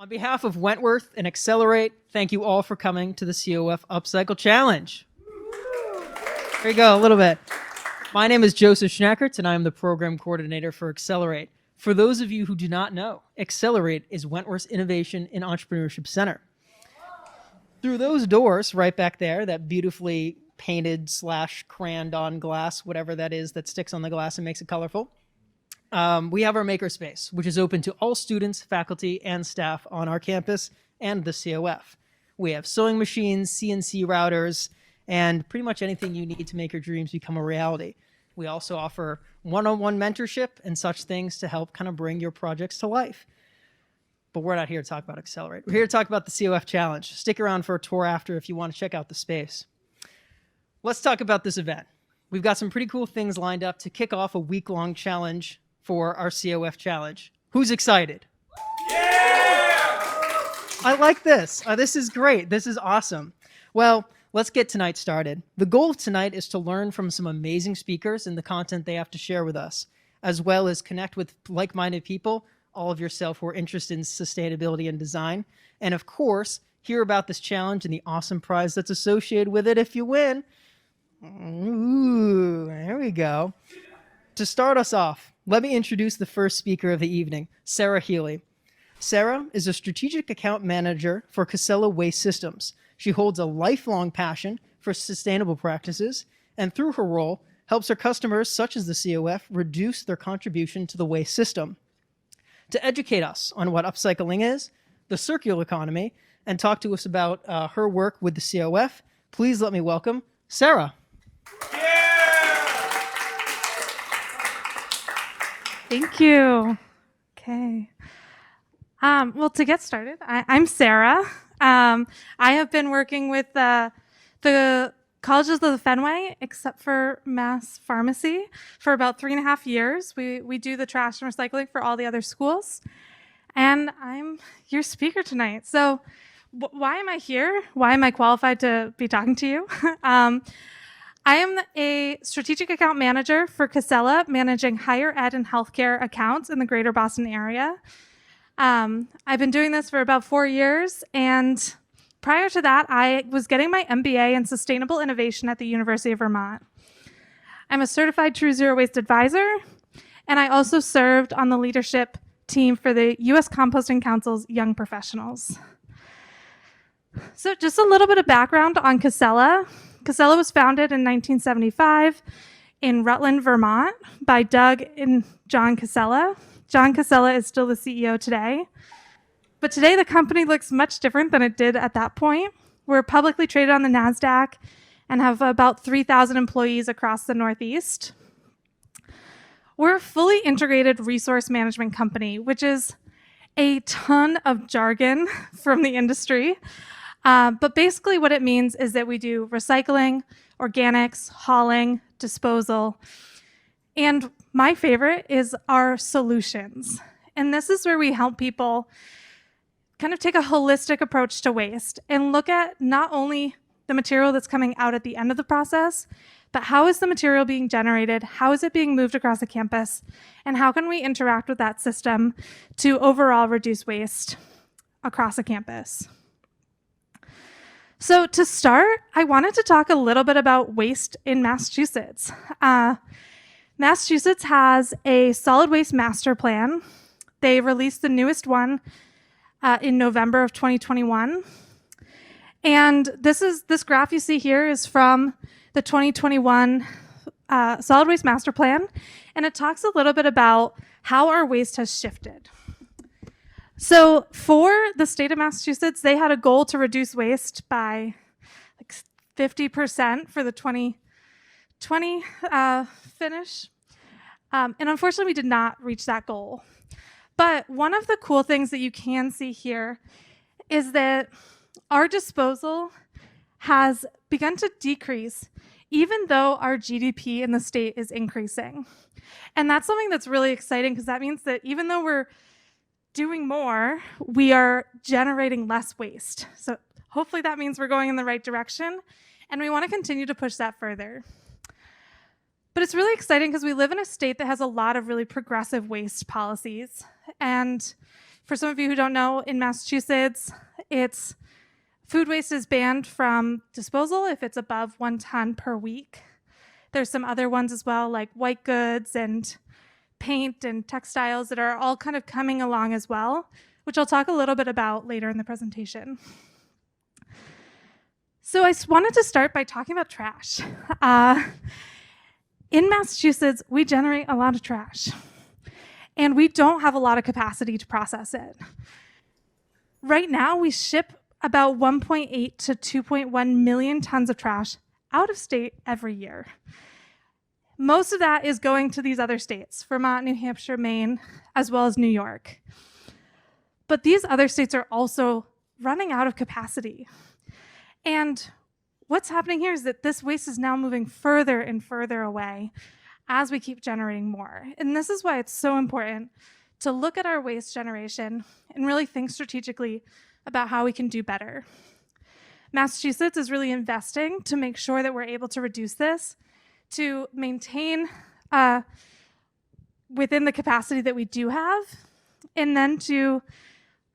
On behalf of Wentworth and Accelerate, thank you all for coming to the COF Upcycle Challenge. There you go, a little bit. My name is Joseph Schneckert, and I am the program coordinator for Accelerate. For those of you who do not know, Accelerate is Wentworth's Innovation and Entrepreneurship Center. Through those doors right back there, that beautifully painted / crayoned on glass, whatever that is that sticks on the glass and makes it colorful, we have our makerspace, which is open to all students, faculty, and staff on our campus and the COF. We have sewing machines, CNC routers, and pretty much anything you need to make your dreams become a reality. We also offer one-on-one mentorship and such things to help kind of bring your projects to life. But we're not here to talk about Accelerate. We're here to talk about the COF Challenge. Stick around for a tour after if you want to check out the space. Let's talk about this event. We've got some pretty cool things lined up to kick off a week-long challenge for our COF Challenge. Who's excited? Yeah! I like this. This is great. This is awesome. Well, let's get tonight started. The goal of tonight is to learn from some amazing speakers and the content they have to share with us, as well as connect with like-minded people, all of yourself who are interested in sustainability and design, and of course, hear about this challenge and the awesome prize that's associated with it if you win. Ooh, there we go. To start us off, let me introduce the first speaker of the evening, Sarah Healy. Sarah is a strategic account manager for Casella Waste Systems. She holds a lifelong passion for sustainable practices, and through her role, helps her customers, such as the COF, reduce their contribution to the waste system. To educate us on what upcycling is, the circular economy, and talk to us about her work with the COF, please let me welcome Sarah. Thank you. Okay. Well, to get started, I'm Sarah. I have been working with the colleges of the Fenway, except for Mass Pharmacy, for about 3.5 years. We do the trash and recycling for all the other schools. And I'm your speaker tonight. So why am I here? Why am I qualified to be talking to you? I am a strategic account manager for Casella, managing higher ed and healthcare accounts in the greater Boston area. I've been doing this for about 4 years, and prior to that, I was getting my MBA in Sustainable Innovation at the University of Vermont. I'm a certified True Zero Waste advisor, and I also served on the leadership team for the U.S. Composting Council's Young Professionals. So just a little bit of background on Casella. Casella was founded in 1975 in Rutland, Vermont by Doug and John Casella. John Casella is still the CEO today. But today the company looks much different than it did at that point. We're publicly traded on the NASDAQ and have about 3,000 employees across the Northeast. We're a fully integrated resource management company, which is a ton of jargon from the industry. But basically what it means is that we do recycling, organics, hauling, disposal. And my favorite is our solutions. And this is where we help people kind of take a holistic approach to waste and look at not only the material that's coming out at the end of the process, but how is the material being generated? How is it being moved across a campus? And how can we interact with that system to overall reduce waste across a campus? So to start, I wanted to talk a little bit about waste in Massachusetts. Massachusetts has a solid waste master plan. They released the newest one in November of 2021. And this graph you see here is from the 2021 solid waste master plan. And it talks a little bit about how our waste has shifted. So for the state of Massachusetts, they had a goal to reduce waste by like 50% for the 2020 finish. And unfortunately, we did not reach that goal. But one of the cool things that you can see here is that our disposal has begun to decrease, even though our GDP in the state is increasing. And that's something that's really exciting because that means that even though we're doing more, we are generating less waste. So hopefully that means we're going in the right direction, and we want to continue to push that further. But it's really exciting because we live in a state that has a lot of really progressive waste policies. And For some of you who don't know, in Massachusetts, food waste is banned from disposal if it's above 1 ton per week. There's some other ones as well, like white goods and paint and textiles that are all kind of coming along as well, which I'll talk a little bit about later in the presentation. So I wanted to start by talking about trash. In Massachusetts, we generate a lot of trash, and we don't have a lot of capacity to process it. Right now, we ship about 1.8 to 2.1 million tons of trash out of state every year. Most of that is going to these other states, Vermont, New Hampshire, Maine, as well as New York. But these other states are also running out of capacity. And what's happening here is that this waste is now moving further and further away as we keep generating more. And this is why it's so important to look at our waste generation and really think strategically about how we can do better. Massachusetts is really investing to make sure that we're able to reduce this, to maintain within the capacity that we do have, and then to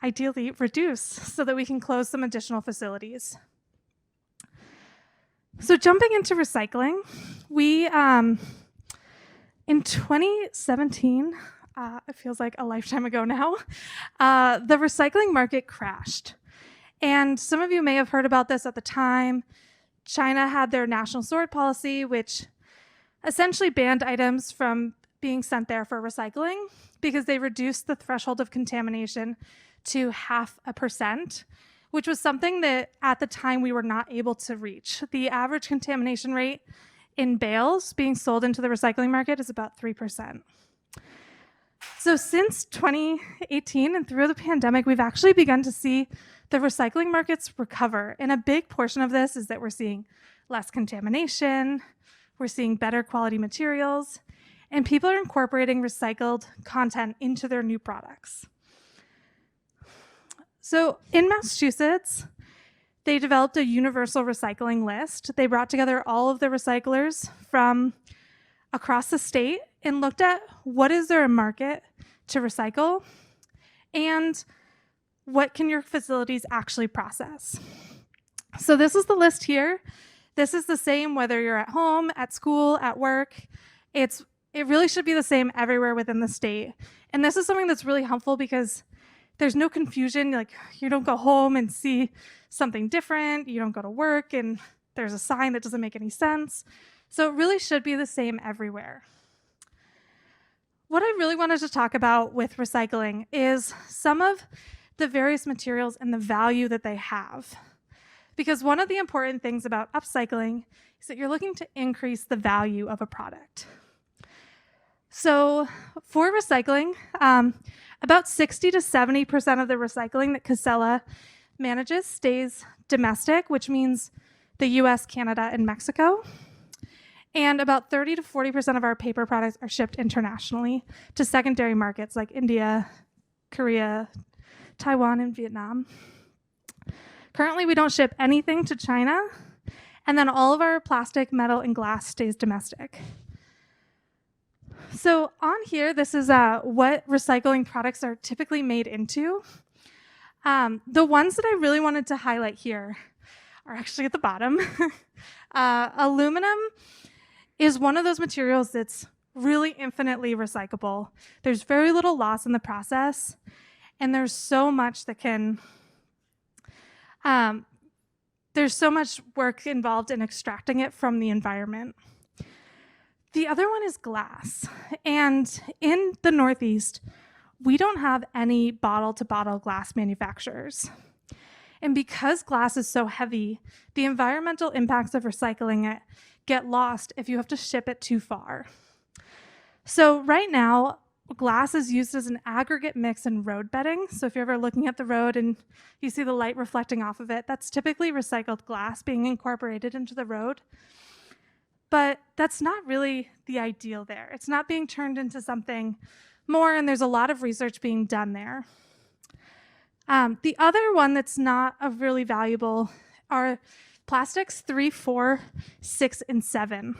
ideally reduce so that we can close some additional facilities. So jumping into recycling, we, in 2017, it feels like a lifetime ago now, the recycling market crashed. And some of you may have heard about this at the time. China had their national sort policy, which essentially banned items from being sent there for recycling because they reduced the threshold of contamination to 0.5%, which was something that at the time we were not able to reach. The average contamination rate in bales being sold into the recycling market is about 3%. So since 2018 and through the pandemic, we've actually begun to see the recycling markets recover. And a big portion of this is that we're seeing less contamination, we're seeing better quality materials, and people are incorporating recycled content into their new products. So in Massachusetts, they developed a universal recycling list. They brought together all of the recyclers from across the state and looked at what is there a market to recycle and what can your facilities actually process. So this is the list here. This is the same whether you're at home, at school, at work. It really should be the same everywhere within the state. And this is something that's really helpful because there's no confusion. Like, you don't go home and see something different. You don't go to work and there's a sign that doesn't make any sense. So it really should be the same everywhere. What I really wanted to talk about with recycling is some of the various materials and the value that they have. Because one of the important things about upcycling is that you're looking to increase the value of a product. So for recycling, about 60 to 70% of the recycling that Casella manages stays domestic, which means the US, Canada, and Mexico. And about 30 to 40% of our paper products are shipped internationally to secondary markets like India, Korea, Taiwan, and Vietnam. Currently, we don't ship anything to China, and then all of our plastic, metal, and glass stays domestic. So on here, this is what recycling products are typically made into. The ones that I really wanted to highlight here are actually at the bottom. Aluminum is one of those materials that's really infinitely recyclable. There's very little loss in the process, and there's so much that can, there's so much work involved in extracting it from the environment. The other one is glass. And in the Northeast, we don't have any bottle-to-bottle glass manufacturers. And because glass is so heavy, the environmental impacts of recycling it get lost if you have to ship it too far. So right now, glass is used as an aggregate mix in road bedding. So if you're ever looking at the road and you see the light reflecting off of it, that's typically recycled glass being incorporated into the road. But that's not really the ideal there. It's not being turned into something more, and there's a lot of research being done there. The other one that's not really valuable are plastics 3, 4, 6, and 7.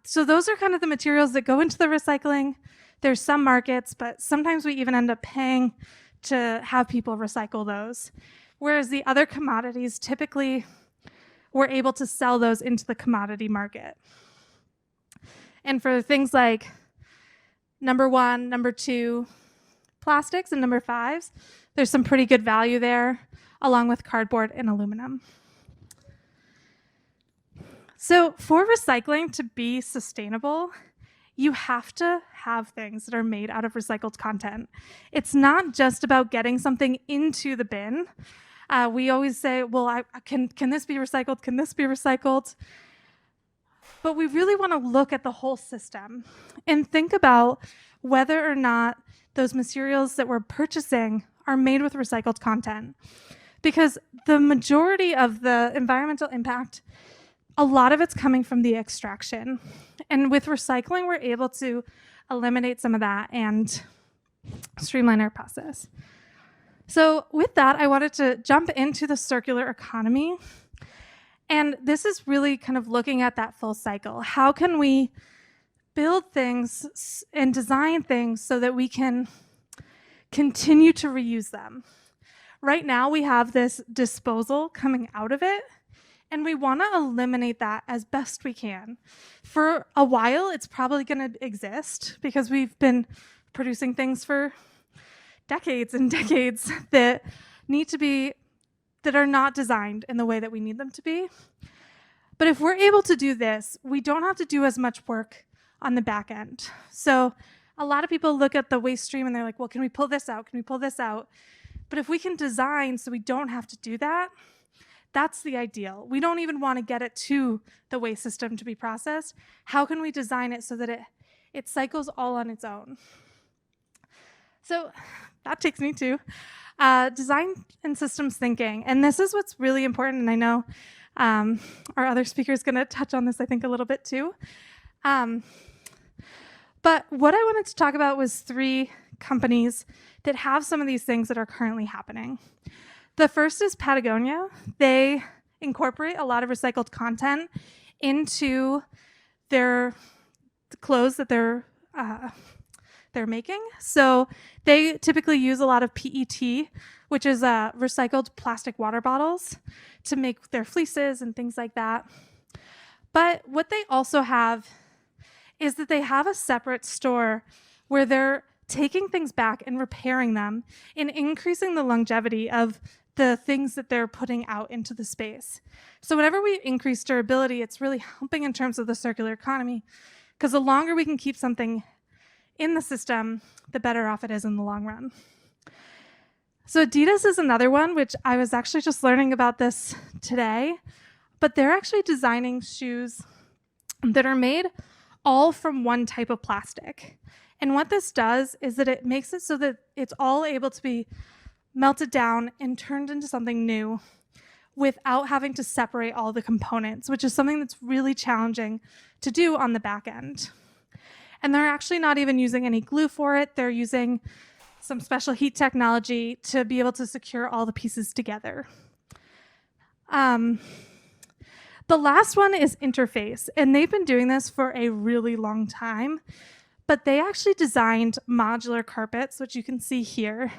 So those are kind of the materials that go into the recycling. There's some markets, but sometimes we even end up paying to have people recycle those. Whereas the other commodities, typically we're able to sell those into the commodity market. And for things like number 1, number 2 plastics and number 5s, there's some pretty good value there, along with cardboard and aluminum. So for recycling to be sustainable, you have to have things that are made out of recycled content. It's not just about getting something into the bin. We always say, well, can this be recycled? Can this be recycled? But we really want to look at the whole system and think about whether or not those materials that we're purchasing are made with recycled content. Because the majority of the environmental impact, a lot of it's coming from the extraction. And with recycling, we're able to eliminate some of that and streamline our process. So with that, I wanted to jump into the circular economy. And this is really kind of looking at that full cycle. How can we build things and design things so that we can continue to reuse them? Right now, we have this disposal coming out of it, and we want to eliminate that as best we can. For a while, it's probably going to exist because we've been producing things for decades and decades that are not designed in the way that we need them to be. But if we're able to do this, we don't have to do as much work on the back end. So a lot of people look at the waste stream and they're like, well, can we pull this out? Can we pull this out? But if we can design so we don't have to do that, that's the ideal. We don't even want to get it to the waste system to be processed. How can we design it so that it cycles all on its own? So that takes me to design and systems thinking. And this is what's really important. And I know our other speaker is going to touch on this, I think, a little bit too. But what I wanted to talk about was 3 companies that have some of these things that are currently happening. The first is Patagonia. They incorporate a lot of recycled content into their clothes that they're making. So they typically use a lot of PET, which is recycled plastic water bottles, to make their fleeces and things like that. But what they also have is that they have a separate store where they're taking things back and repairing them and increasing the longevity of the things that they're putting out into the space. So whenever we increase durability, it's really helping in terms of the circular economy, because the longer we can keep something in the system, the better off it is in the long run. So Adidas is another one, which I was actually just learning about this today, but they're actually designing shoes that are made all from one type of plastic. And what this does is that it makes it so that it's all able to be melted down and turned into something new without having to separate all the components, which is something that's really challenging to do on the back end. And they're actually not even using any glue for it. They're using some special heat technology to be able to secure all the pieces together. The last one is Interface, and they've been doing this for a really long time, but they actually designed modular carpets, which you can see here.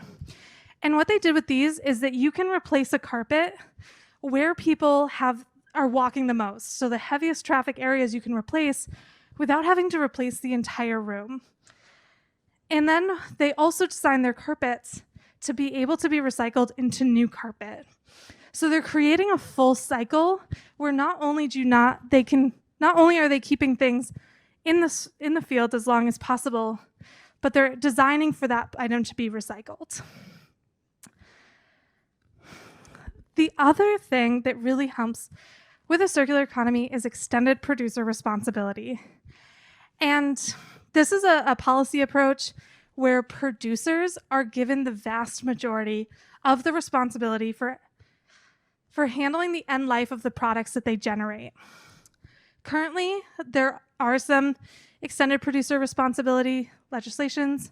And what they did with these is that you can replace a carpet where people are walking the most. So the heaviest traffic areas you can replace without having to replace the entire room. And then they also designed their carpets to be able to be recycled into new carpet. So they're creating a full cycle where not only are they keeping things in the field as long as possible, but they're designing for that item to be recycled. The other thing that really helps with a circular economy is extended producer responsibility. And this is a policy approach where producers are given the vast majority of the responsibility for handling the end life of the products that they generate. Currently, there are some extended producer responsibility legislations.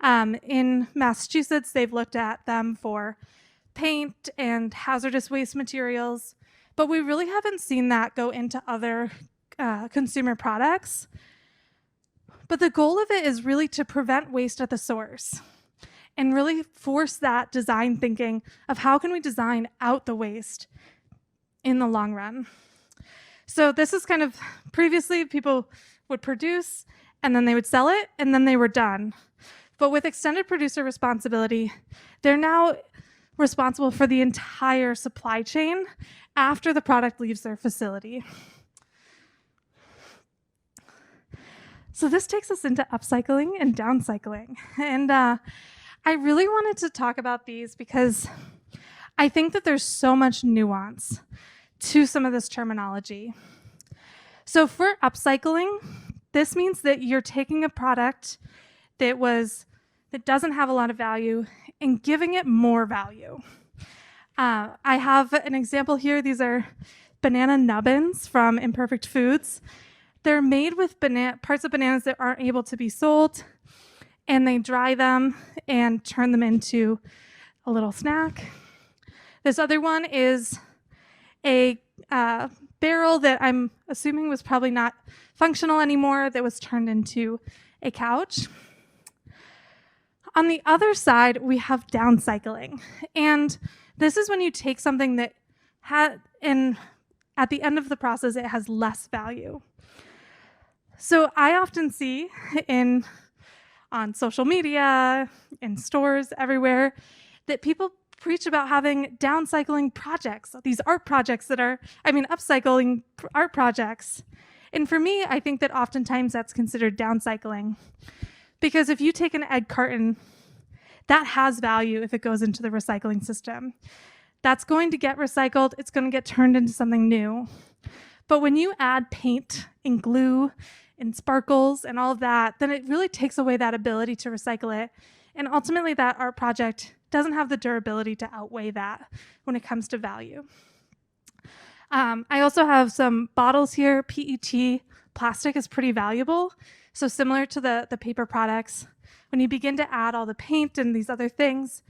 In Massachusetts, they've looked at them for paint and hazardous waste materials, but we really haven't seen that go into other consumer products. But the goal of it is really to prevent waste at the source and really force that design thinking of how can we design out the waste in the long run. So this is kind of, previously people would produce and then they would sell it and then they were done. But with extended producer responsibility, they're now responsible for the entire supply chain after the product leaves their facility. So this takes us into upcycling and downcycling. And I really wanted to talk about these because I think that there's so much nuance to some of this terminology. So for upcycling, this means that you're taking a product that doesn't have a lot of value and giving it more value. I have an example here. These are banana nubbins from Imperfect Foods. They're made with parts of bananas that aren't able to be sold, and they dry them and turn them into a little snack. This other one is a barrel that I'm assuming was probably not functional anymore that was turned into a couch. On the other side, we have downcycling. And this is when you take something that at the end of the process, it has less value. So I often see on social media, in stores, everywhere, that people preach about having downcycling projects, these art projects upcycling art projects. And for me, I think that oftentimes that's considered downcycling. Because if you take an egg carton, that has value if it goes into the recycling system. That's going to get recycled, it's going to get turned into something new. But when you add paint and glue and sparkles and all of that, then it really takes away that ability to recycle it. And ultimately, that art project doesn't have the durability to outweigh that when it comes to value. I also have some bottles here. PET plastic is pretty valuable. So similar to the paper products, when you begin to add all the paint and these other things,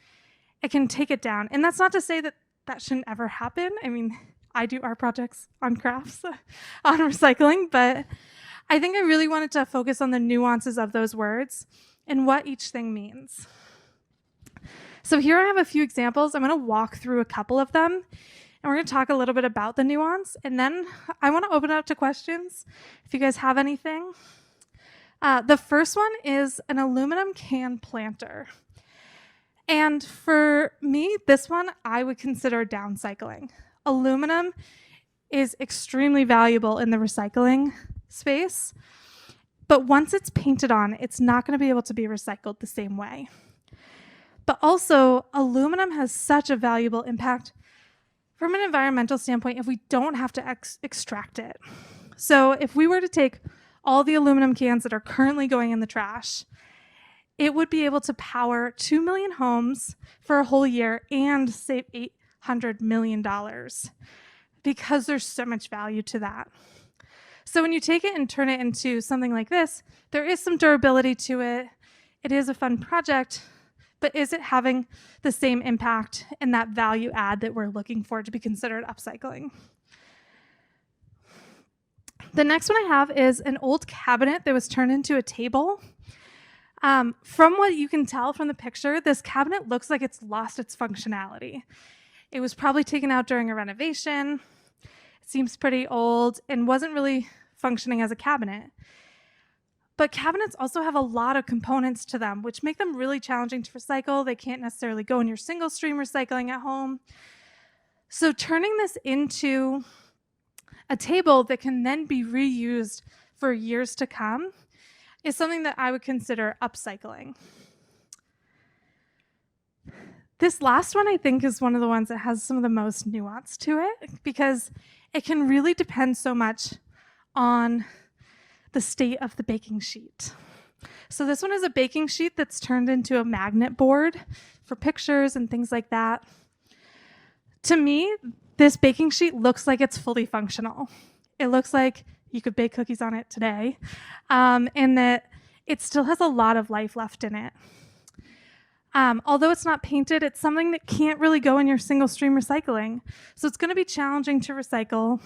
it can take it down. And that's not to say that that shouldn't ever happen. I mean, I do art projects on crafts, on recycling, but I think I really wanted to focus on the nuances of those words and what each thing means. So here I have a few examples. I'm going to walk through a couple of them, and we're going to talk a little bit about the nuance, and then I want to open it up to questions if you guys have anything. The first one is an aluminum can planter. And for me, this one I would consider downcycling. Aluminum is extremely valuable in the recycling space, but once it's painted on, it's not going to be able to be recycled the same way. But also, aluminum has such a valuable impact from an environmental standpoint if we don't have to extract it. So if we were to take all the aluminum cans that are currently going in the trash, it would be able to power 2 million homes for a whole year and save $800 million because there's so much value to that. So when you take it and turn it into something like this, there is some durability to it. It is a fun project, but is it having the same impact and that value add that we're looking for to be considered upcycling? The next one I have is an old cabinet that was turned into a table. From what you can tell from the picture, this cabinet looks like it's lost its functionality. It was probably taken out during a renovation. It seems pretty old and wasn't really functioning as a cabinet. But cabinets also have a lot of components to them, which make them really challenging to recycle. They can't necessarily go in your single stream recycling at home. So turning this into a table that can then be reused for years to come is something that I would consider upcycling. This last one, I think, is one of the ones that has some of the most nuance to it because it can really depend so much on the state of the baking sheet. So this one is a baking sheet that's turned into a magnet board for pictures and things like that. To me, this baking sheet looks like it's fully functional. It looks like you could bake cookies on it today, and that it still has a lot of life left in it. Although it's not painted, it's something that can't really go in your single stream recycling. So it's going to be challenging to recycle.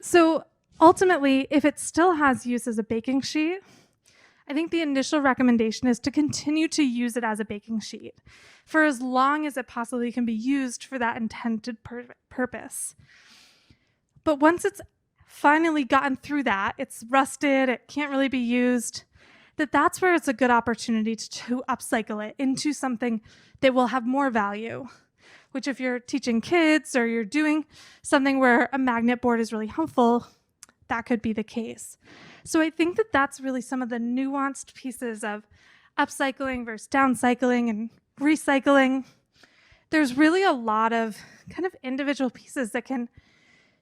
So ultimately, if it still has use as a baking sheet, I think the initial recommendation is to continue to use it as a baking sheet for as long as it possibly can be used for that intended purpose. But once it's finally gotten through that, it's rusted, it can't really be used, that's where it's a good opportunity to upcycle it into something that will have more value, which if you're teaching kids or you're doing something where a magnet board is really helpful, that could be the case. So I think that's really some of the nuanced pieces of upcycling versus downcycling and recycling. There's really a lot of kind of individual pieces that can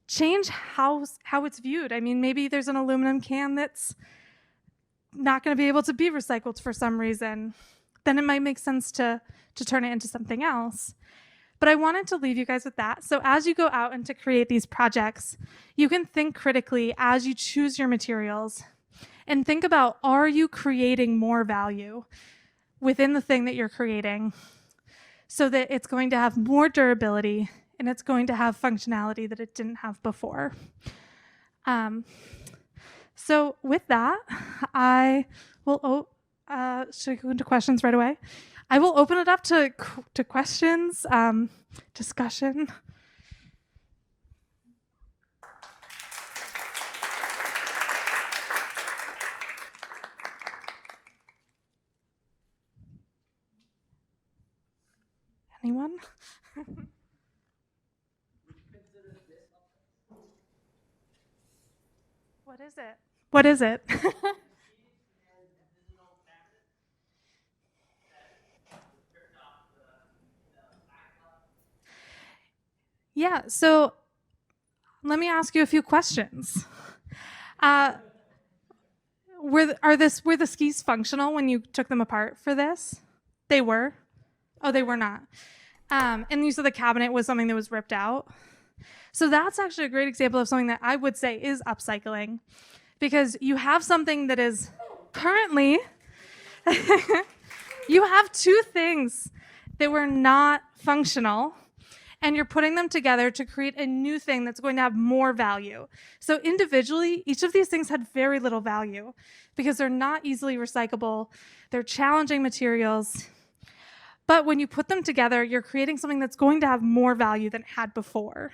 change how it's viewed. I mean, maybe there's an aluminum can that's not going to be able to be recycled for some reason. Then it might make sense to turn it into something else. But I wanted to leave you guys with that. So as you go out and to create these projects, you can think critically as you choose your materials and think about, are you creating more value within the thing that you're creating so that it's going to have more durability and it's going to have functionality that it didn't have before. So with that, I will, should I go into questions right away? I will open it up to questions, discussion. Anyone? What is it? What is it? Yeah, so let me ask you a few questions. Were the skis functional when you took them apart for this? They were? Oh, they were not. And you said the cabinet was something that was ripped out. So that's actually a great example of something that I would say is upcycling, because you have something that is currently, you have two things that were not functional, and you're putting them together to create a new thing that's going to have more value. So individually, each of these things had very little value because they're not easily recyclable. They're challenging materials. But when you put them together, you're creating something that's going to have more value than it had before.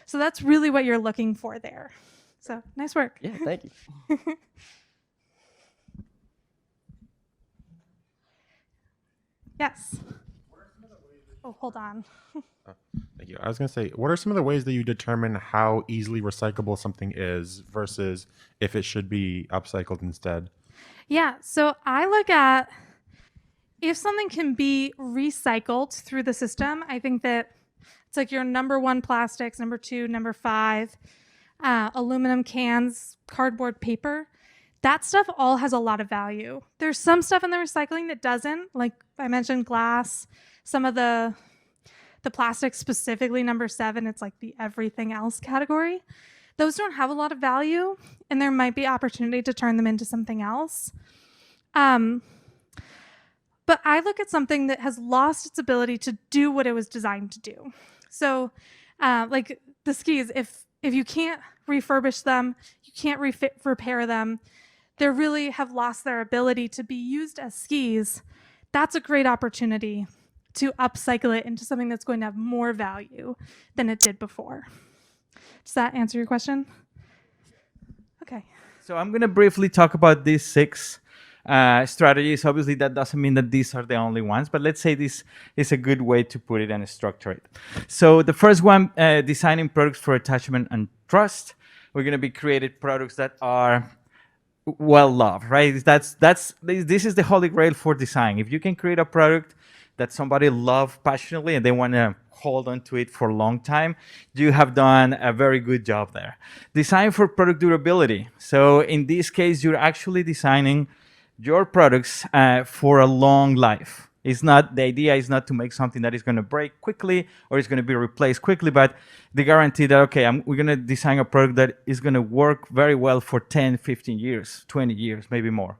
So that's really what you're looking for there. So nice work. Yeah, thank you. Yes. Oh, hold on. Thank you. I was going to say, what are some of the ways that you determine how easily recyclable something is versus if it should be upcycled instead? Yeah, so I look at if something can be recycled through the system. I think that it's like your number one plastics, number two, number five, aluminum cans, cardboard, paper. That stuff all has a lot of value. There's some stuff in the recycling that doesn't, like I mentioned glass, some of the plastics, specifically number 7, it's like the everything else category. Those don't have a lot of value, and there might be opportunity to turn them into something else. But I look at something that has lost its ability to do what it was designed to do. So like the skis, if you can't refurbish them, you can't repair them, they really have lost their ability to be used as skis. That's a great opportunity to upcycle it into something that's going to have more value than it did before. Does that answer your question? Okay. So I'm going to briefly talk about these 6 strategies. Obviously, that doesn't mean that these are the only ones, but let's say this is a good way to put it and structure it. So the first one, designing products for attachment and trust. We're going to be creating products that are well loved, right? This is the holy grail for design. If you can create a product that somebody loves passionately and they want to hold on to it for a long time, you have done a very good job there. Design for product durability. So in this case, you're actually designing your products for a long life. The idea is not to make something that is going to break quickly or is going to be replaced quickly, but the guarantee that, okay, we're going to design a product that is going to work very well for 10, 15 years, 20 years, maybe more.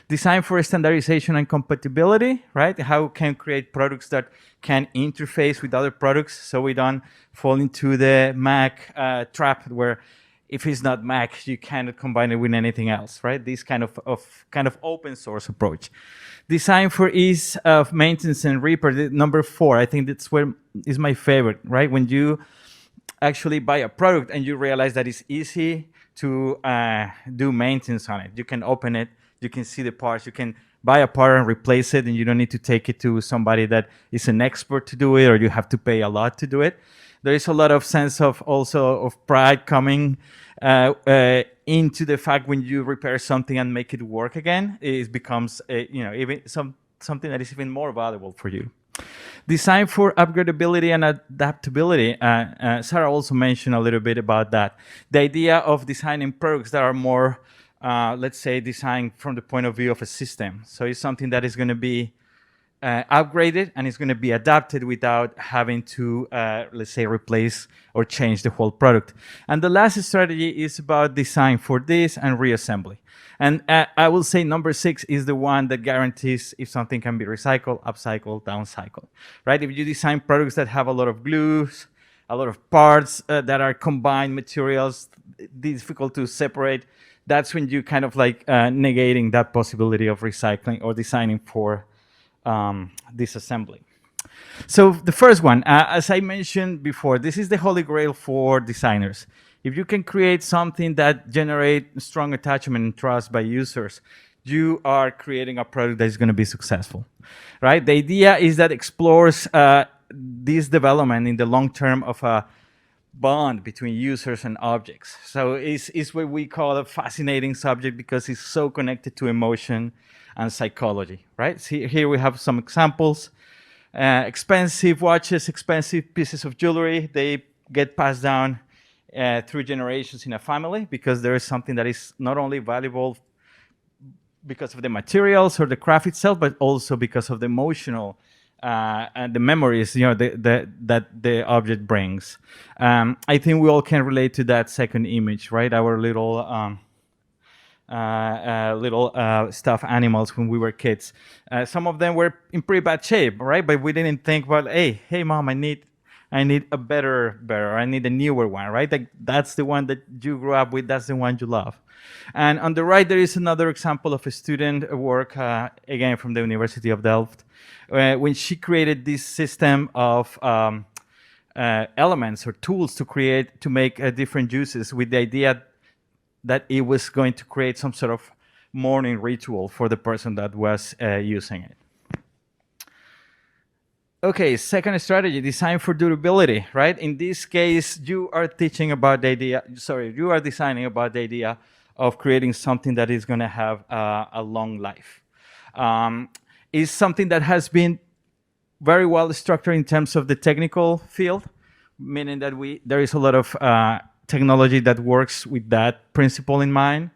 Design for standardization and compatibility, right? How can create products that can interface with other products so we don't fall into the Mac trap where if it's not Mac, you cannot combine it with anything else, right? This kind of open source approach. Design for ease of maintenance and repair. Number 4, I think that's where is my favorite, right? When you actually buy a product and you realize that it's easy to do maintenance on it. You can open it, you can see the parts, you can buy a part and replace it, and you don't need to take it to somebody that is an expert to do it, or you have to pay a lot to do it. There is a lot of sense of also of pride coming into the fact when you repair something and make it work again, it becomes even something that is even more valuable for you. Design for upgradability and adaptability. Sarah also mentioned a little bit about that. The idea of designing products that are more, let's say, designed from the point of view of a system. So it's something that is going to be upgraded and it's going to be adapted without having to, let's say, replace or change the whole product. And the last strategy is about design for this and reassembly. And I will say number 6 is the one that guarantees if something can be recycled, upcycled, downcycled, right? If you design products that have a lot of glues, a lot of parts that are combined materials, difficult to separate, that's when you kind of like negating that possibility of recycling or designing for disassembly. So the first one, as I mentioned before, this is the holy grail for designers. If you can create something that generates strong attachment and trust by users, you are creating a product that is going to be successful, right? The idea is that explores this development in the long term of a bond between users and objects. So it's what we call a fascinating subject because it's so connected to emotion and psychology, right? See, here we have some examples. Expensive watches, expensive pieces of jewelry, they get passed down through generations in a family because there is something that is not only valuable because of the materials or the craft itself, but also because of the emotional and the memories, that the object brings. I think we all can relate to that second image, right? Our little stuffed animals when we were kids. Some of them were in pretty bad shape, right? But we didn't think, well, hey, mom, I need a better, I need a newer one, right? Like that's the one that you grew up with, that's the one you love. And on the right, there is another example of a student work, again, from the University of Delft, when she created this system of elements or tools to make different juices with the idea that it was going to create some sort of morning ritual for the person that was using it. Okay, second strategy, design for durability, right? In this case, you are designing about the idea of creating something that is going to have a long life. It's something that has been very well structured in terms of the technical field, meaning that there is a lot of technology that works with that principle in mind.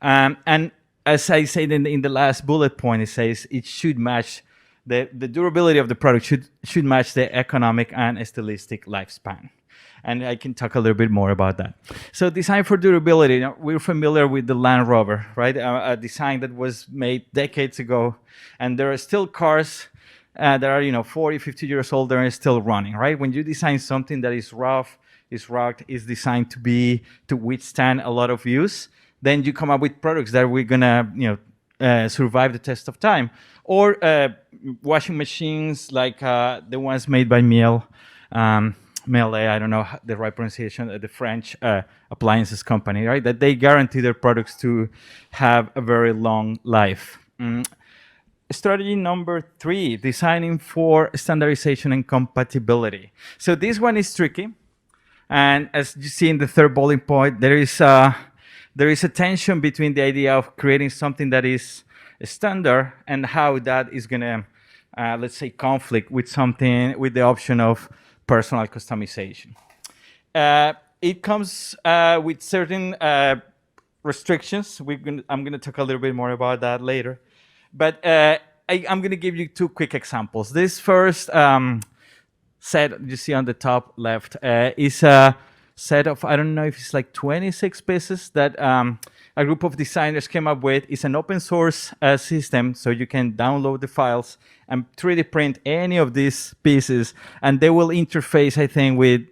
And as I said in the last bullet point, it says it should match the durability of the product should match the economic and stylistic lifespan. And I can talk a little bit more about that. So design for durability, we're familiar with the Land Rover, right? A design that was made decades ago. And there are still cars that are 40, 50 years old, they're still running, right? When you design something that is rough, is rugged, is designed to withstand a lot of use, then you come up with products that we're gonna survive the test of time. Or washing machines like the ones made by Miele, I don't know the right pronunciation, the French appliances company, right? That they guarantee their products to have a very long life. Strategy number 3, designing for standardization and compatibility. So this one is tricky. And as you see in the third bullet point, there is a tension between the idea of creating something that is standard and how that is going to, let's say, conflict with the option of personal customization. It comes with certain restrictions. I'm going to talk a little bit more about that later. But I'm going to give you 2 quick examples. This first set you see on the top left is a set of, I don't know if it's like 26 pieces that a group of designers came up with. It's an open source system, so you can download the files and 3D print any of these pieces, and they will interface, I think, with,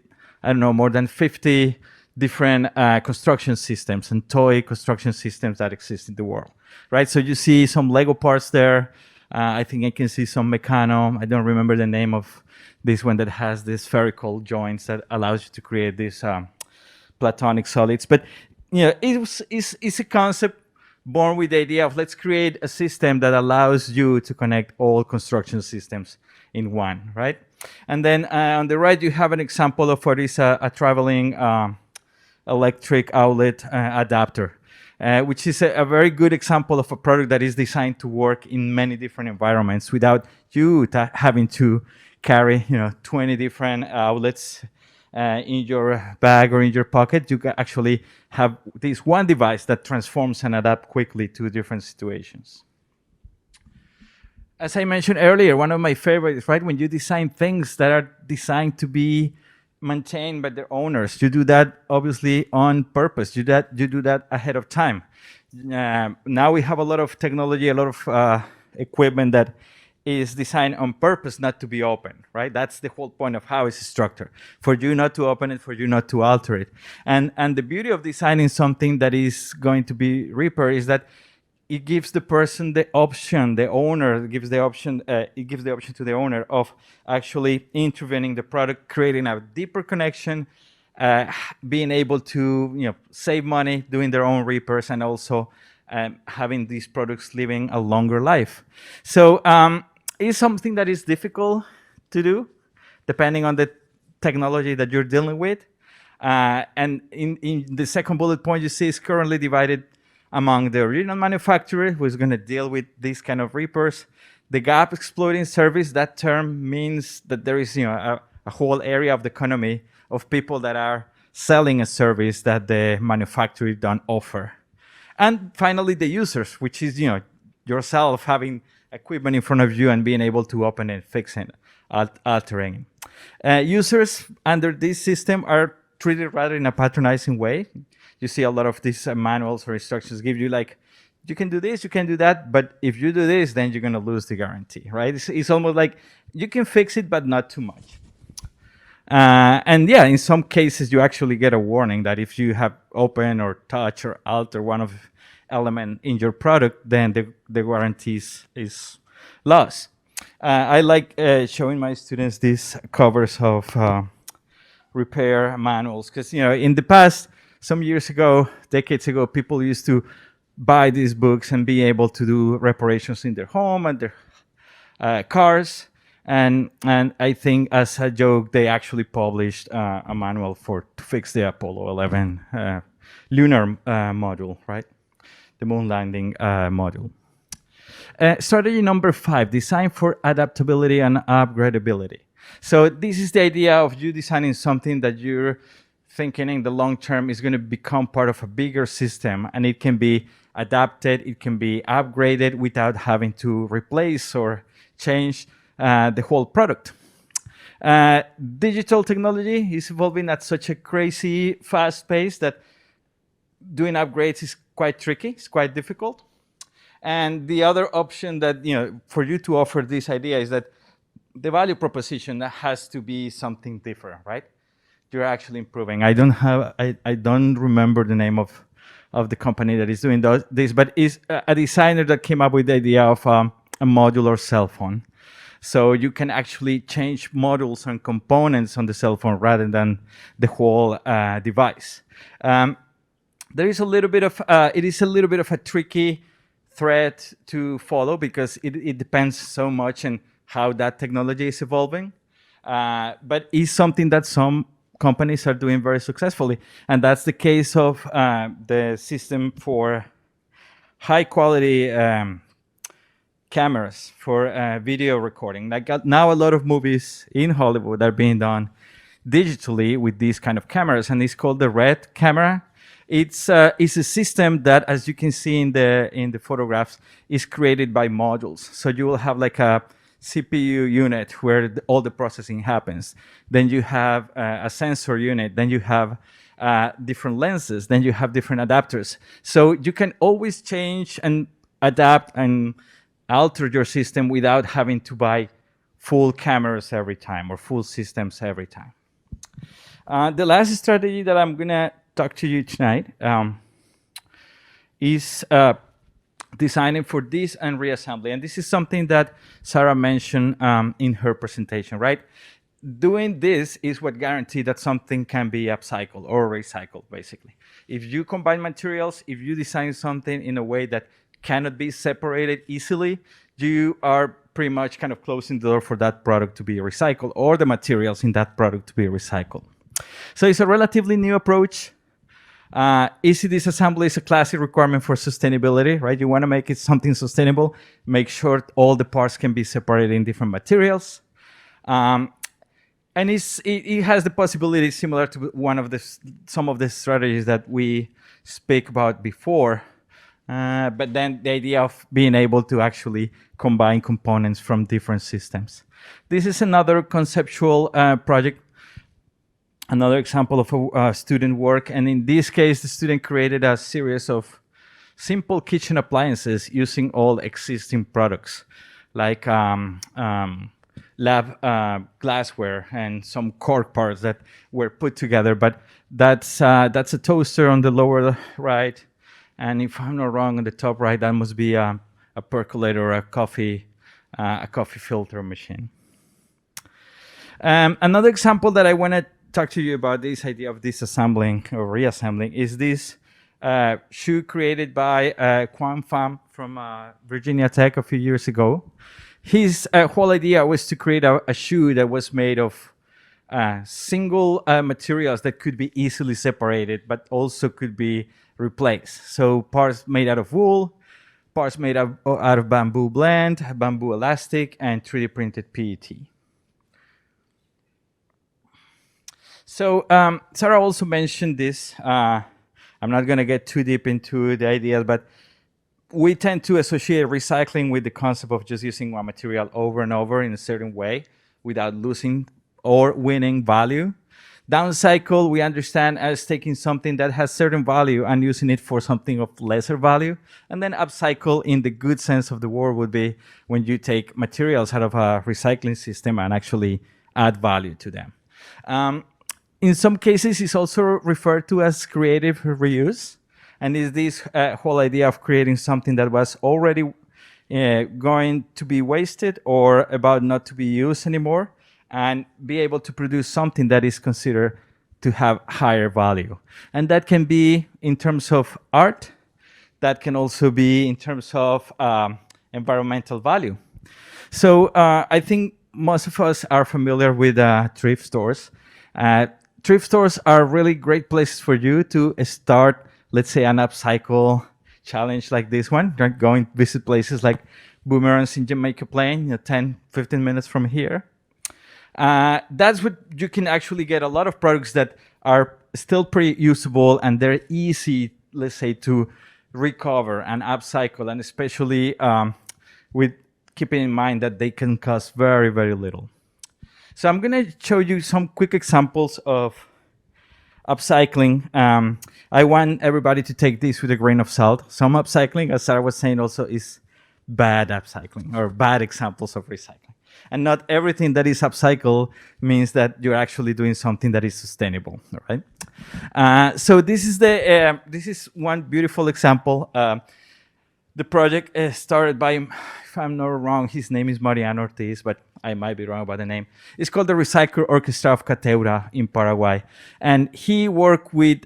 I don't know, more than 50 different construction systems and toy construction systems that exist in the world, right? So you see some Lego parts there. I think I can see some Meccano. I don't remember the name of this one that has these spherical joints that allows you to create these platonic solids. But it's a concept born with the idea of let's create a system that allows you to connect all construction systems in one, right? And then on the right, you have an example of what is a traveling electric outlet adapter, which is a very good example of a product that is designed to work in many different environments without you having to carry 20 different outlets in your bag or in your pocket. You can actually have this one device that transforms and adapts quickly to different situations. As I mentioned earlier, one of my favorites, right? When you design things that are designed to be maintained by their owners, you do that obviously on purpose. You do that ahead of time. Now we have a lot of technology, a lot of equipment that is designed on purpose not to be open, right? That's the whole point of how it's structured. For you not to open it, for you not to alter it. And the beauty of designing something that is going to be repaired is that it gives the person the option, the owner gives the option, it gives the option to the owner of actually intervening the product, creating a deeper connection, being able to save money, doing their own repairs, and also having these products living a longer life. So it's something that is difficult to do, depending on the technology that you're dealing with. And in the second bullet point, you see it's currently divided among the original manufacturer, who is going to deal with these kind of repairs. The gap exploiting service, that term means that there is a whole area of the economy of people that are selling a service that the manufacturer don't offer. And finally, the users, which is yourself having equipment in front of you and being able to open it, fix it, altering it. Users under this system are treated rather in a patronizing way. You see a lot of these manuals or instructions give you like, you can do this, you can do that, but if you do this, then you're going to lose the guarantee, right? It's almost like you can fix it, but not too much. And yeah, in some cases, you actually get a warning that if you have open or touch or alter one of element in your product, then the guarantee is lost. I like showing my students these covers of repair manuals because, in the past, some years ago, decades ago, people used to buy these books and be able to do reparations in their home and their cars. And I think as a joke, they actually published a manual to fix the Apollo 11 lunar module, right? The moon landing module. Strategy number 5, design for adaptability and upgradability. So this is the idea of you designing something that you're thinking in the long term is going to become part of a bigger system, and it can be adapted, it can be upgraded without having to replace or change the whole product. Digital technology is evolving at such a crazy fast pace that doing upgrades is quite tricky, it's quite difficult. And the other option that, for you to offer this idea is that the value proposition has to be something different, right? You're actually improving. I don't remember the name of the company that is doing this, but it's a designer that came up with the idea of a modular cell phone. So you can actually change modules and components on the cell phone rather than the whole device. There is a little bit of it is a little bit of a tricky thread to follow because it depends so much on how that technology is evolving. But it's something that some companies are doing very successfully, and that's the case of the system for high quality cameras for video recording. Like now a lot of movies in Hollywood are being done digitally with these kind of cameras, and it's called the RED camera. It's a system that, as you can see in the photographs, is created by modules. So you will have like a CPU unit where all the processing happens. Then you have a sensor unit. Then you have different lenses. Then you have different adapters. So you can always change and adapt and alter your system without having to buy full cameras every time or full systems every time. The last strategy that I'm going to talk to you tonight is designing for this and reassembly. And this is something that Sarah mentioned in her presentation, right? Doing this is what guarantees that something can be upcycled or recycled, basically. If you combine materials, if you design something in a way that cannot be separated easily, you are pretty much kind of closing the door for that product to be recycled or the materials in that product to be recycled. So it's a relatively new approach. Easy disassembly is a classic requirement for sustainability, right? You want to make it something sustainable, make sure all the parts can be separated in different materials. And it has the possibility similar to some of the strategies that we speak about before, but then the idea of being able to actually combine components from different systems. This is another conceptual project, another example of a student work, and in this case, the student created a series of simple kitchen appliances using all existing products, like lab glassware and some cork parts that were put together. But that's a toaster on the lower right, and if I'm not wrong, on the top right, that must be a percolator or a coffee filter machine. Another example that I want to talk to you about, this idea of disassembling or reassembling, is this shoe created by Quan Pham from Virginia Tech a few years ago. His whole idea was to create a shoe that was made of single materials that could be easily separated, but also could be replaced. So parts made out of wool, parts made out of bamboo blend, bamboo elastic, and 3D printed PET. So Sarah also mentioned this. I'm not going to get too deep into the ideas, but we tend to associate recycling with the concept of just using one material over and over in a certain way without losing or winning value. Downcycle, we understand as taking something that has certain value and using it for something of lesser value. And then upcycle, in the good sense of the word, would be when you take materials out of a recycling system and actually add value to them. In some cases, it's also referred to as creative reuse, and is this whole idea of creating something that was already going to be wasted or about not to be used anymore, and be able to produce something that is considered to have higher value. And that can be in terms of art, that can also be in terms of environmental value. So I think most of us are familiar with thrift stores. Thrift stores are really great places for you to start, let's say, an upcycle challenge like this one. Going to visit places like Boomerangs in Jamaica Plain, 10, 15 minutes from here. That's what you can actually get a lot of products that are still pretty usable, and they're easy, let's say, to recover and upcycle, and especially with keeping in mind that they can cost very, very little. So I'm going to show you some quick examples of upcycling. I want everybody to take this with a grain of salt. Some upcycling, as Sarah was saying, also is bad upcycling or bad examples of recycling. And not everything that is upcycled means that you're actually doing something that is sustainable, all right? So this is one beautiful example. The project started by, if I'm not wrong, his name is Mariano Ortiz, but I might be wrong about the name. It's called the Recycle Orchestra of Cateura in Paraguay. And he worked with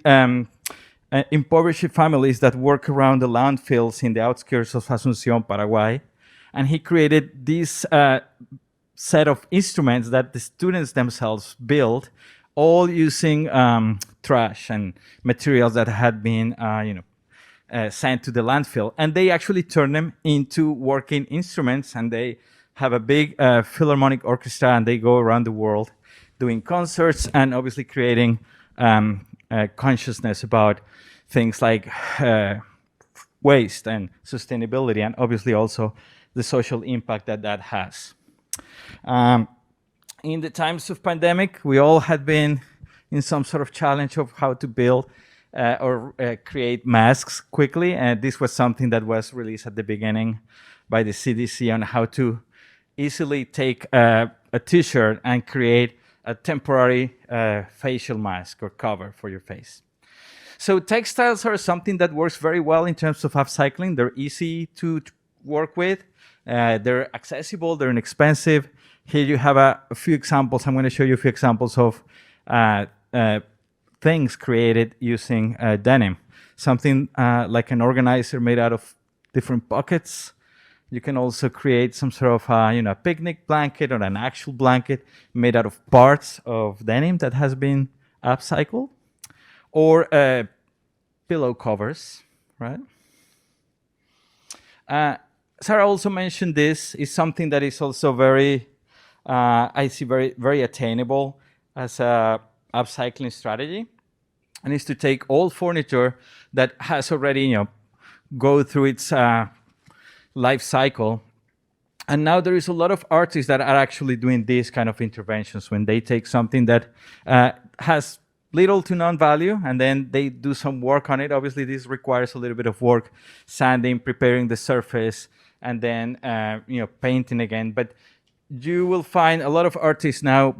impoverished families that work around the landfills in the outskirts of Asunción, Paraguay. And he created this set of instruments that the students themselves built, all using trash and materials that had been sent to the landfill. And they actually turn them into working instruments, and they have a big philharmonic orchestra, and they go around the world doing concerts and obviously creating consciousness about things like waste and sustainability, and obviously also the social impact that that has. In the times of pandemic, we all had been in some sort of challenge of how to build or create masks quickly, and this was something that was released at the beginning by the CDC on how to easily take a t-shirt and create a temporary facial mask or cover for your face. So textiles are something that works very well in terms of upcycling. They're easy to work with. They're accessible. They're inexpensive. Here you have a few examples. I'm going to show you a few examples of things created using denim. Something like an organizer made out of different buckets. You can also create some sort of a picnic blanket or an actual blanket made out of parts of denim that has been upcycled, or pillow covers, right? Sarah also mentioned this is something that is also very, I see very, very attainable as a upcycling strategy, and is to take old furniture that has already, go through its life cycle. And now there is a lot of artists that are actually doing these kind of interventions when they take something that has little to none value and then they do some work on it. Obviously, this requires a little bit of work, sanding, preparing the surface, and then painting again. But you will find a lot of artists now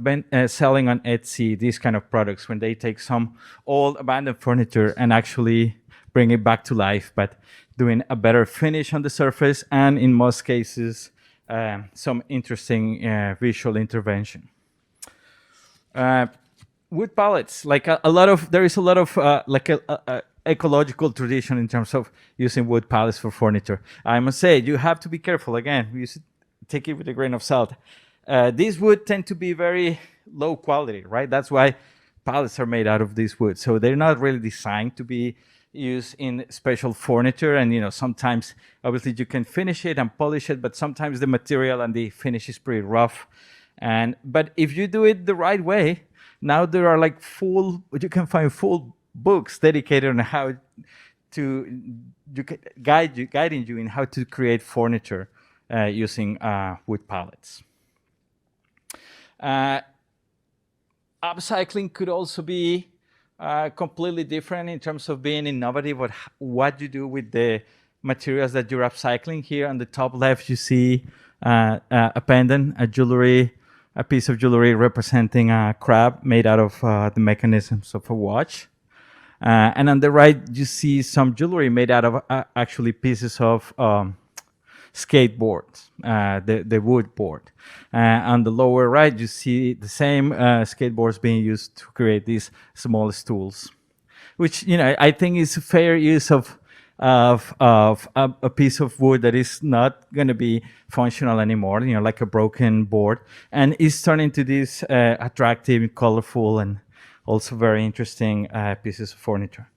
selling on Etsy these kind of products when they take some old abandoned furniture and actually bring it back to life, but doing a better finish on the surface and in most cases some interesting visual intervention. Wood pallets, like there is a lot of ecological tradition in terms of using wood pallets for furniture. I must say, you have to be careful. Again, we should take it with a grain of salt. These wood tend to be very low quality, right? That's why pallets are made out of this wood. So they're not really designed to be used in special furniture. And, sometimes, obviously, you can finish it and polish it, but sometimes the material and the finish is pretty rough. But if you do it the right way, now there are you can find full books dedicated on how to guiding you in how to create furniture using wood pallets. Upcycling could also be completely different in terms of being innovative with what you do with the materials that you're upcycling. Here on the top left, you see a pendant, a piece of jewelry representing a crab made out of the mechanisms of a watch. And on the right, you see some jewelry made out of actually pieces of skateboards, the wood board. On the lower right, you see the same skateboards being used to create these small stools, which I think is a fair use of a piece of wood that is not going to be functional anymore, like a broken board, and is turning into these attractive, colorful, and also very interesting pieces of furniture.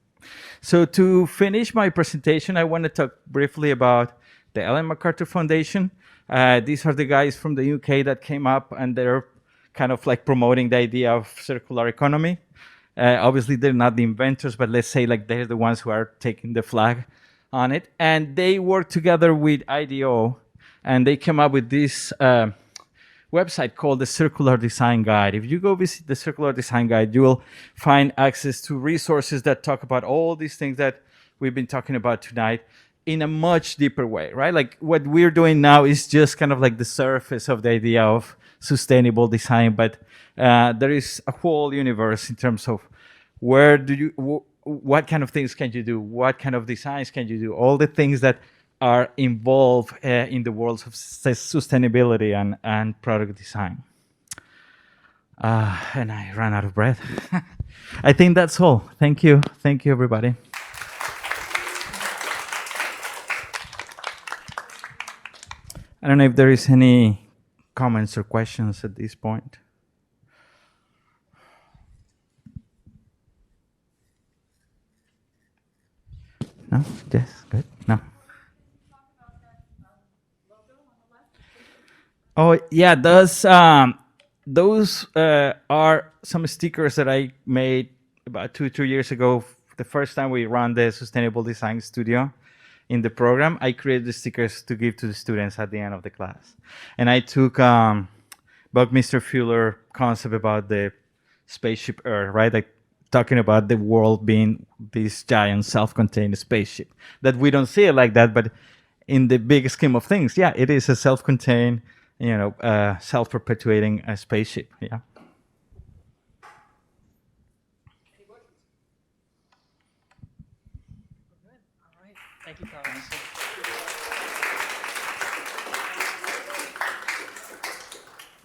So to finish my presentation, I want to talk briefly about the Ellen MacArthur Foundation. These are the guys from the UK that came up, and they're kind of like promoting the idea of circular economy. Obviously, they're not the inventors, but let's say they're the ones who are taking the flag on it. And they worked together with IDEO, and they came up with this website called the Circular Design Guide. If you go visit the Circular Design Guide, you will find access to resources that talk about all these things that we've been talking about tonight in a much deeper way, right? Like what we're doing now is just kind of like the surface of the idea of sustainable design, but there is a whole universe in terms of what kind of things can you do? What kind of designs can you do? All the things that are involved in the world of sustainability and product design. And I ran out of breath. I think that's all. Thank you. Thank you, everybody. I don't know if there is any comments or questions at this point. No? Yes? Good? No? Oh, yeah, those are some stickers that I made about 2 years ago. The first time we ran the Sustainable Design Studio in the program, I created the stickers to give to the students at the end of the class. And I took Buckminster Fuller concept about the spaceship Earth, right? Like talking about the world being this giant self-contained spaceship. That we don't see it like that, but in the big scheme of things, yeah, it is a self-contained, self-perpetuating spaceship, yeah.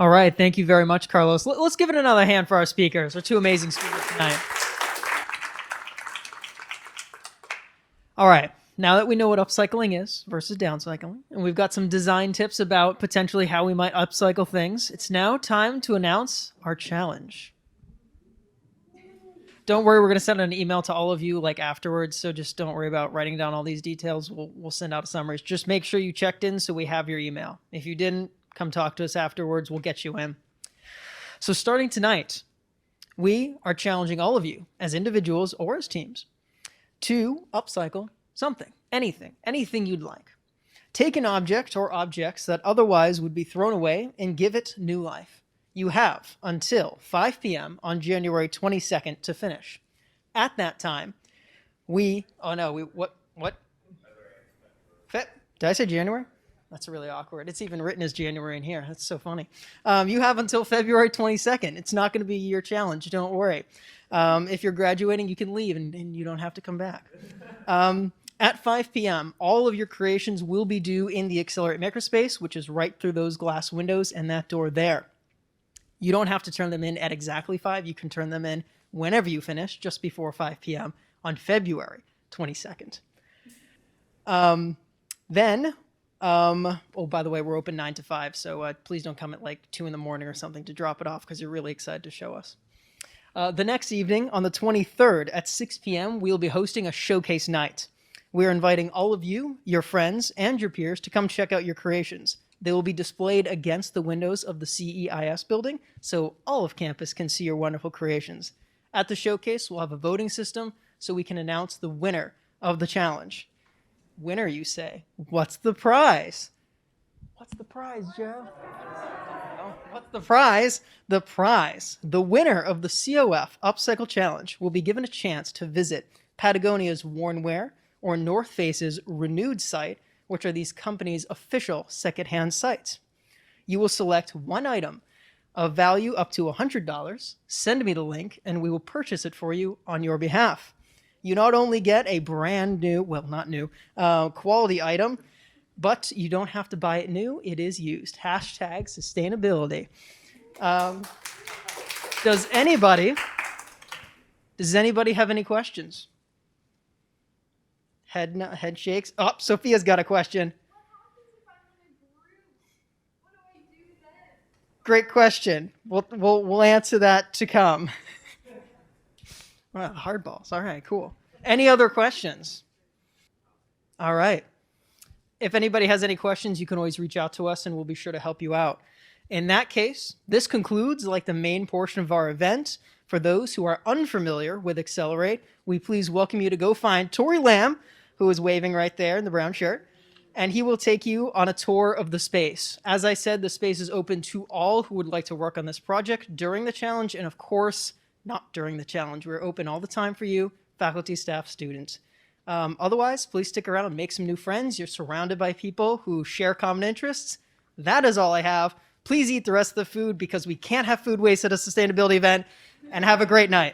All right. Thank you very much, Carlos. Let's give it another hand for our speakers, our two amazing speakers tonight. All right. Now that we know what upcycling is versus downcycling, and we've got some design tips about potentially how we might upcycle things, it's now time to announce our challenge. Don't worry, we're going to send an email to all of you like afterwards, so just don't worry about writing down all these details. We'll send out a summary. Just make sure you checked in so we have your email. If you didn't, come talk to us afterwards. We'll get you in. So starting tonight, we are challenging all of you as individuals or as teams to upcycle something, anything you'd like. Take an object or objects that otherwise would be thrown away and give it new life. You have until 5 p.m. on January 22nd to finish. At that time, what? Did I say January? That's really awkward. It's even written as January in here. That's so funny. You have until February 22nd. It's not going to be a year challenge. Don't worry. If you're graduating, you can leave and you don't have to come back. At 5 p.m., all of your creations will be due in the Accelerate Makerspace, which is right through those glass windows and that door there. You don't have to turn them in at exactly 5. You can turn them in whenever you finish, just before 5 p.m. on February 22nd. Oh, by the way, we're open 9 to 5, so please don't come at like 2 in the morning or something to drop it off because you're really excited to show us. The next evening, on the 23rd at 6 p.m., we'll be hosting a showcase night. We're inviting all of you, your friends, and your peers to come check out your creations. They will be displayed against the windows of the CEIS building, so all of campus can see your wonderful creations. At the showcase, we'll have a voting system so we can announce the winner of the challenge. Winner, you say? What's the prize? What's the prize, Joe? What's the prize? The winner of the COF Upcycle Challenge will be given a chance to visit Patagonia's Worn Wear or North Face's Renewed site, which are these companies' official secondhand sites. You will select one item of value up to $100, send me the link, and we will purchase it for you on your behalf. You not only get a brand new, well, not new, quality item, but you don't have to buy it new. It is used. Hashtag sustainability. Does anybody have any questions? Head shakes. Oh, Sophia's got a question. Great question. We'll answer that to come. Well, hardballs. All right, cool. Any other questions? All right. If anybody has any questions, you can always reach out to us and we'll be sure to help you out. In that case, this concludes like the main portion of our event. For those who are unfamiliar with Accelerate, we please welcome you to go find Tori Lamb, who is waving right there in the brown shirt, and he will take you on a tour of the space. As I said, the space is open to all who would like to work on this project during the challenge, and of course, not during the challenge. We're open all the time for you, faculty, staff, students. Otherwise, please stick around and make some new friends. You're surrounded by people who share common interests. That is all I have. Please eat the rest of the food because we can't have food waste at a sustainability event, and have a great night.